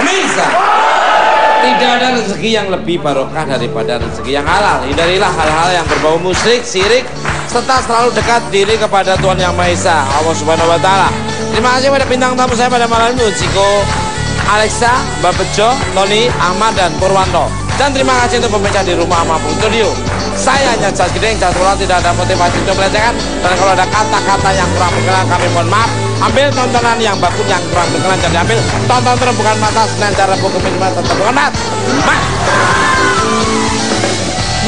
Pemirsa, tidak ada rezeki yang lebih barokah daripada rezeki yang halal. Hindarilah hal-hal yang berbau musyrik, syirik, serta selalu dekat diri kepada Tuhan Yang Maha Esa, Allah Subhanahu wa Ta'ala. Terima kasih pada bintang tamu saya pada malam ini, Ciko, Alexa, Mbak Bejo, Tony, Ahmad, dan Purwanto. Dan terima kasih untuk pemirsa di rumah maupun studio. Saya hanya Jas Gideng, Jas Bola, tidak ada motivasi untuk melecehkan. Dan kalau ada kata-kata yang kurang berkenan, kami mohon maaf. Ambil tontonan yang bagus, yang kurang berkenan jadi ambil. Tonton terus bukan mata, dengan cara buku minimal tetap bukan mata.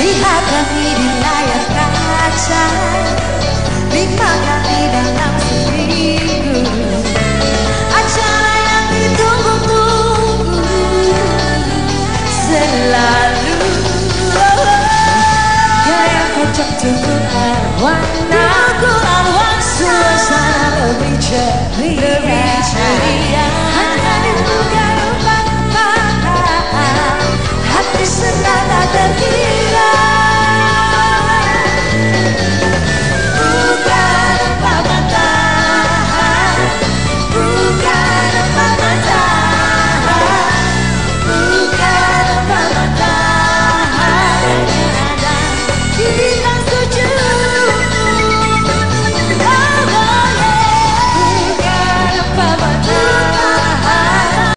Lihat lagi di layar kaca, 5 kali dalam seminggu, acara yang ditunggu-tunggu selalu. Gaya kocok tumbuhan warna, suasana lebih ceria, hanya dibuka rupa hati senang tak terkira.